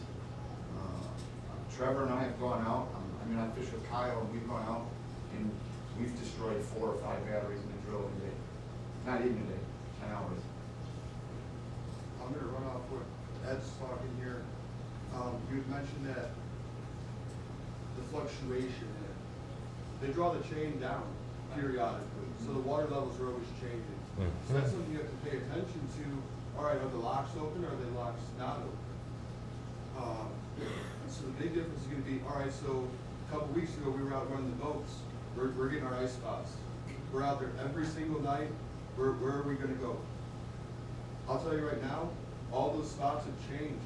Trevor and I have gone out, I fished with Kyle, and we've gone out, and we've destroyed 4 or 5 batteries in a drill in a day. Not even a day, 10 hours. I'm gonna run off what Ed's talking here. You had mentioned that the fluctuation in it. They draw the chain down periodically, so the water levels are always changing. So that's something you have to pay attention to. All right, are the locks open or are the locks not open? So the big difference is gonna be, all right, so a couple weeks ago, we were out running the boats. We're getting our ice spots. We're out there every single night. Where are we gonna go? I'll tell you right now, all those spots have changed.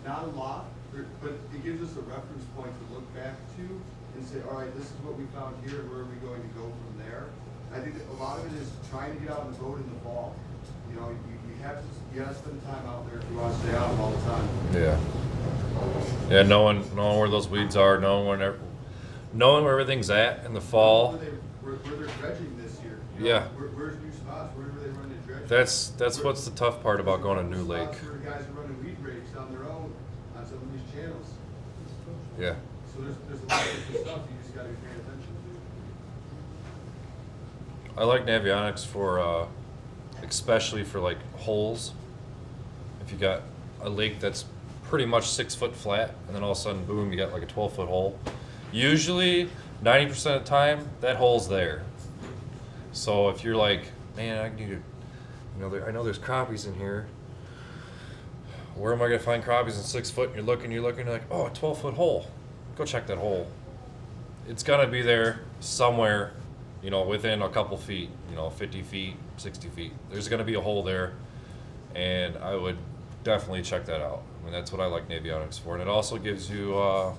Not a lot, but it gives us a reference point to look back to and say, all right, this is what we found here, and where are we going to go from there? I think that a lot of it is trying to get out on the boat in the fall. You gotta spend time out there if you want to stay out all the time. Yeah. Yeah, knowing where those weeds are, knowing where everything's at in the fall. Where they're dredging this year. Yeah. Where's new spots? Where are they running the dredging? That's what's the tough part about going to a new lake. Spots where guys are running weed rakes on their own on some of these channels. Yeah. So there's a lot of different stuff you just gotta be paying attention to. I like Navionics for, especially for like holes. If you got a lake that's pretty much 6 foot flat, and then all of a sudden, boom, you got like a 12-foot hole. Usually, 90% of the time, that hole's there. So if you're like, man, I need to, I know there's crappies in here. Where am I gonna find crappies in 6 foot? And you're looking, you're like, oh, a 12-foot hole. Go check that hole. It's gonna be there somewhere, within a couple feet, 50 feet, 60 feet. There's gonna be a hole there, and I would definitely check that out. I mean, that's what I like Navionics for. And it also gives you, I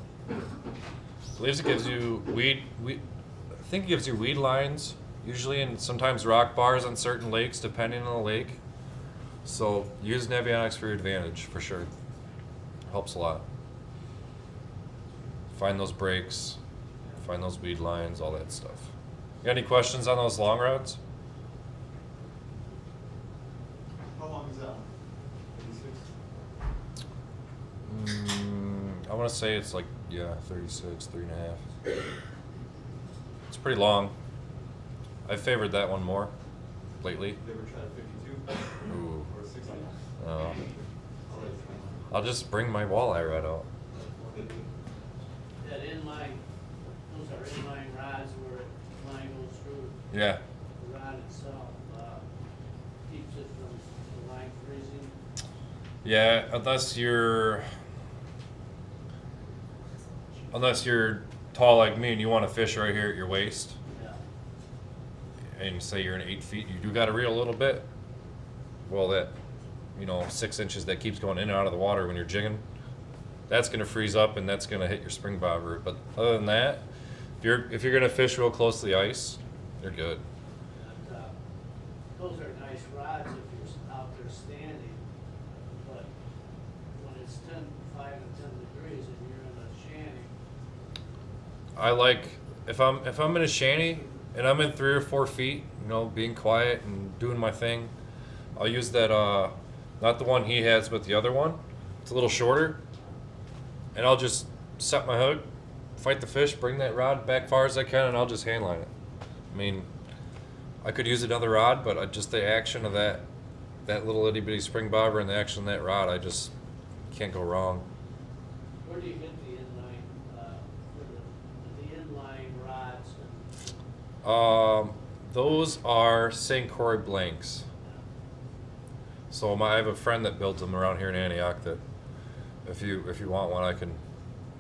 believe it gives you I think it gives you weed lines, usually, and sometimes rock bars on certain lakes, depending on the lake. So use Navionics for your advantage, for sure. Helps a lot. Find those breaks, find those weed lines, all that stuff. You got any questions on those long rods? How long is that one? 86? want to say it's like, yeah, 36, 3.5. It's pretty long. I favored that one more lately. They ever tried 52? Ooh. Or 60? I'll just bring my walleye rod out. That inline, those are inline rods where line goes through Yeah. the rod itself, keeps it from the line freezing. Yeah, unless you're tall like me and you want to fish right here at your waist, Yeah. and say you're in 8 feet, you do got to reel a little bit. Well, that 6 inches that keeps going in and out of the water when you're jigging, that's gonna freeze up and that's gonna hit your spring bobber. But other than that, if you're gonna fish real close to the ice, you're good. And, those are nice rods if you're out there standing, but when it's 5 and 10 degrees and you're in a shanty, I like if I'm in a shanty and I'm in 3 or 4 feet, being quiet and doing my thing, I'll use that not the one he has, but the other one. It's a little shorter, and I'll just set my hook, fight the fish, bring that rod back far as I can, and I'll just handline it. I mean, I could use another rod, but just the action of that little itty bitty spring bobber and the action of that rod, I just can't go wrong. where do you get the inline, the inline rods? Those are St. Croix blanks. So I have a friend that builds them around here in Antioch. That if you want one, I can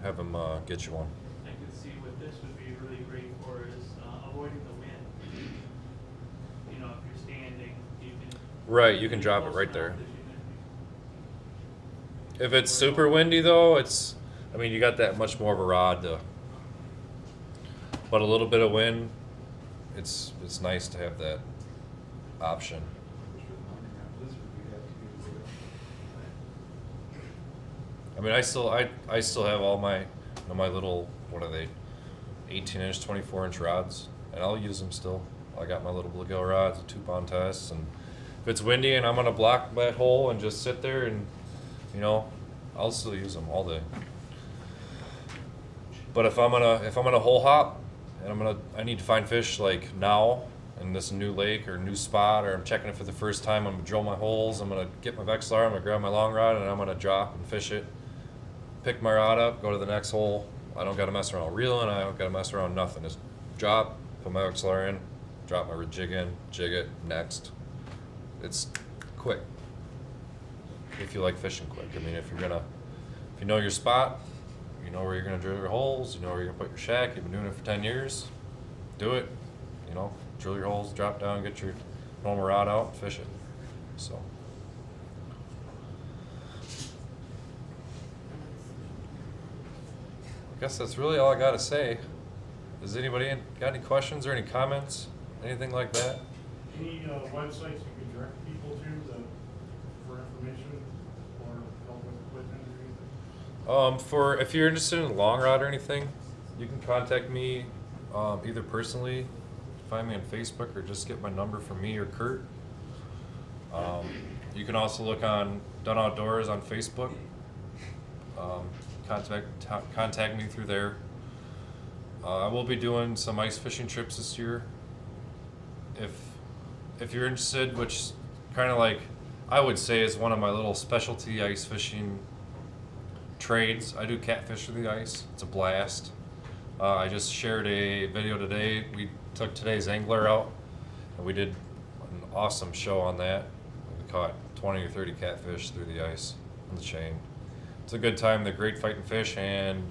have him get you one. I could see what this would be really great for is avoiding the wind. If you're standing, you can. Right, you can be drop it close right enough there. that you can- If it's super windy though, you got that much more of a rod but a little bit of wind, it's nice to have that option. I mean, I still have all my my little, what are they, 18-inch, 24-inch rods, and I'll use them still. I got my little bluegill rods, a 2-pound test, and if it's windy and I'm gonna block that hole and just sit there and I'll still use them all day. But if I'm gonna hole hop and I need to find fish like now in this new lake or new spot, or I'm checking it for the first time, I'm gonna drill my holes, I'm gonna get my Vexilar, I'm gonna grab my long rod, and I'm gonna drop and fish it. Pick my rod up, go to the next hole. I don't gotta mess around reeling, I don't gotta mess around nothing. Just drop, put my Vexilar in, drop my jig in, jig it, next. It's quick. If you like fishing quick. I mean, if you know your spot, you know where you're gonna drill your holes, you know where you're gonna put your shack, you've been doing it for 10 years, do it. Drill your holes, drop down, get your normal rod out, fish it. So. I guess that's really all I gotta say. Does anybody got any questions or any comments? Anything like that? Any websites you can direct people to for information or help with equipment or anything? If you're interested in long rod or anything, you can contact me either personally, find me on Facebook, or just get my number from me or Kurt. You can also look on Dunn Outdoors on Facebook. Contact me through there. I will be doing some ice fishing trips this year. If you're interested, which kind of like I would say is one of my little specialty ice fishing trades. I do catfish through the ice. It's a blast. I just shared a video today. We took today's angler out, and we did an awesome show on that. We caught 20 or 30 catfish through the ice on the chain. It's a good time. They're great fighting fish, and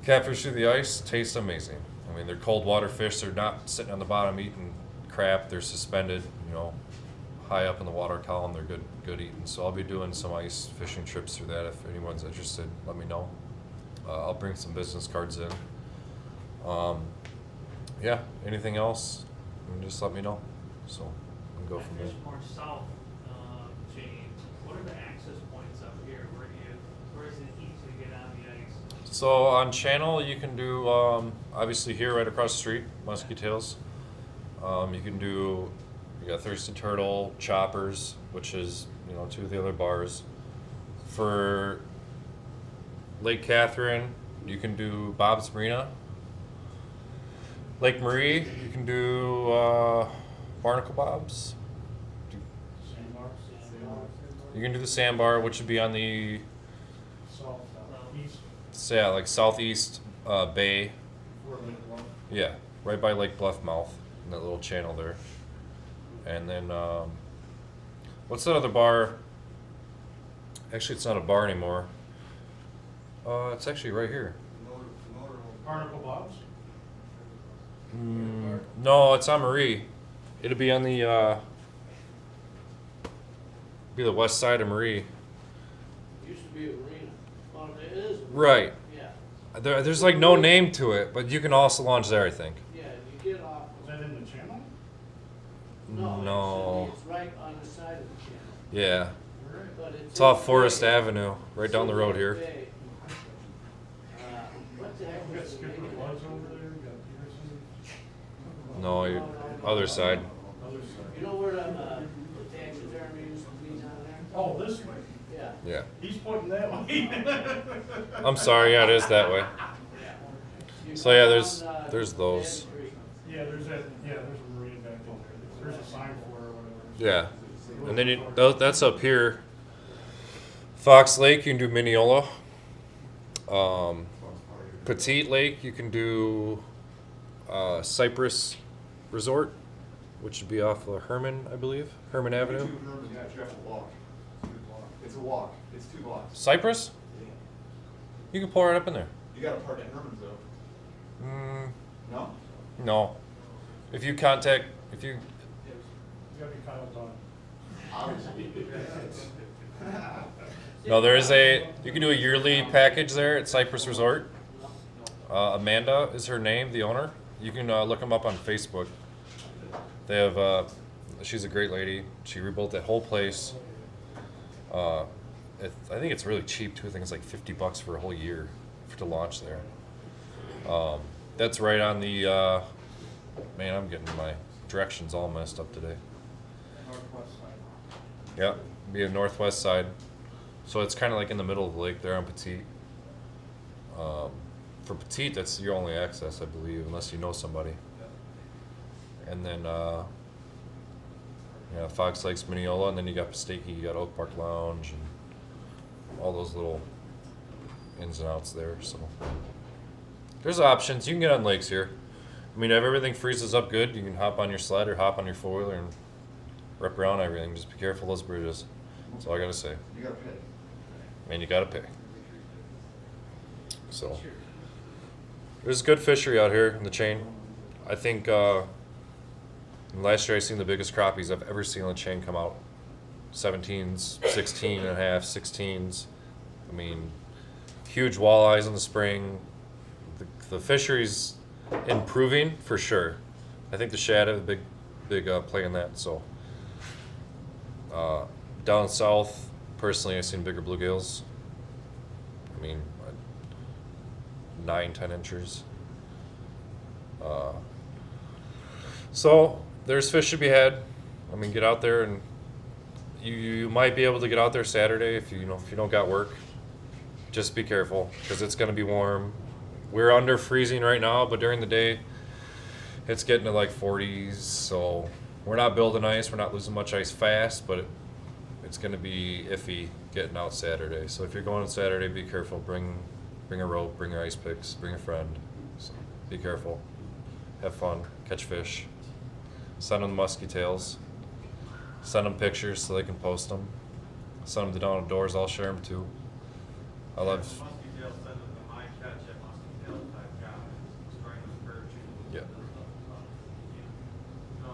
catfish through the ice taste amazing. I mean, they're cold water fish. They're not sitting on the bottom eating crap. They're suspended, high up in the water column. They're good eating. So I'll be doing some ice fishing trips through that. If anyone's interested, let me know. I'll bring some business cards in. Yeah, anything else, just let me know. So we can go from there. Fish more south, James. What are the access points up here? Where is it easy to get on the ice? So on channel, you can do obviously here right across the street, Muskie Tails. You got Thirsty Turtle, Choppers, which is 2 of the other bars. For Lake Catherine, you can do Bob's Marina. Lake Marie, you can do Barnacle Bob's. Sandbar. You can do the Sandbar, which would be on the South, like southeast bay. before Lake Bluff. Yeah, right by Lake Bluff mouth, in that little channel there. And then, what's that other bar? Actually, it's not a bar anymore. It's actually right here. Barnacle Bob's. No, it's on Marie. It'll be on the be the west side of Marie. It used to be arena. Well, it is. Right. Yeah, There's like no name to it, but you can also launch there, I think. yeah, you get off. Is that in the channel? No. It's right on the side of the channel, Yeah. but It's off in the Forest bay. Avenue, right down the road here. Bay. What the heck We got was the Skipper name of Bloods that? over there, we got Peterson, No, other side. other side. You know where the taxidermy used to be down there? Oh, this way. Yeah. Yeah. He's pointing that way. I'm sorry, yeah, it is that way. You So, yeah, go there's- down, there's Dead those. Creek. Yeah, there's a marina back in there. There's a sign for it or whatever. Yeah. And then that's up here. Fox Lake, you can do Mineola. Petite Lake, you can do Cypress Resort, which would be off of Herman, I believe. Herman Avenue. Yeah, you have to walk. It's a walk. It's 2 blocks. Cypress? You can pull right up in there. You gotta park at Herman's though. No? No. If you contact, if you, You gotta be Kyle Dunn. Obviously. no, you can do a yearly package there at Cypress Resort. Amanda is her name, the owner. You can look them up on Facebook. They have, she's a great lady. She rebuilt that whole place. I think it's really cheap too. I think it's like $50 for a whole year to launch there. That's right on the, man, I'm getting my directions all messed up today. Northwest side. Yeah, be a northwest side. So it's kind of like in the middle of the lake there on Petite. For Petite, that's your only access, I believe, unless you know somebody. And then, Fox Lakes, Mineola, and then you got Pasteke, you got Oak Park Lounge, and all those little ins and outs there. So there's options. You can get on lakes here. I mean, if everything freezes up good, you can hop on your sled or hop on your four-wheeler and rip around everything. Just be careful of those bridges. That's all I gotta say. You gotta pay. And you gotta pay. So there's good fishery out here in the chain. I think last year I seen the biggest crappies I've ever seen on the chain come out. 17s, 16 and a half, 16s. I mean, huge walleyes in the spring. The fishery's improving for sure. I think the shad have a big play in that. So down south, personally, I've seen bigger bluegills. I mean, 9-10 inches. So there's fish to be had. I mean, get out there, and you might be able to get out there Saturday if you don't got work. Just be careful because it's going to be warm. We're under freezing right now, but during the day it's getting to like 40s. So we're not building ice. We're not losing much ice fast, but it's going to be iffy getting out Saturday. So if you're going on Saturday, be careful. Bring a rope, bring your ice picks, bring a friend. So be careful. Have fun. Catch fish. Send them musky tails. Send them pictures so they can post them. Send them to Dunn Outdoors. I'll share them too. I love. Musky tail, send them to my catch at muskytail.com. Spraying the perch. Yeah.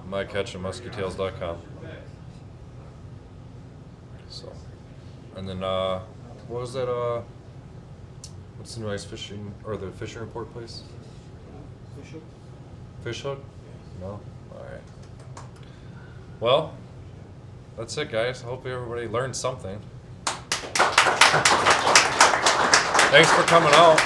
My catch at muskytails.com. So, and then what was that? What's the new ice fishing or the fishing report place? Fish hook? Fish hook? No. All right. Well, that's it, guys. I hope everybody learned something. Thanks for coming out.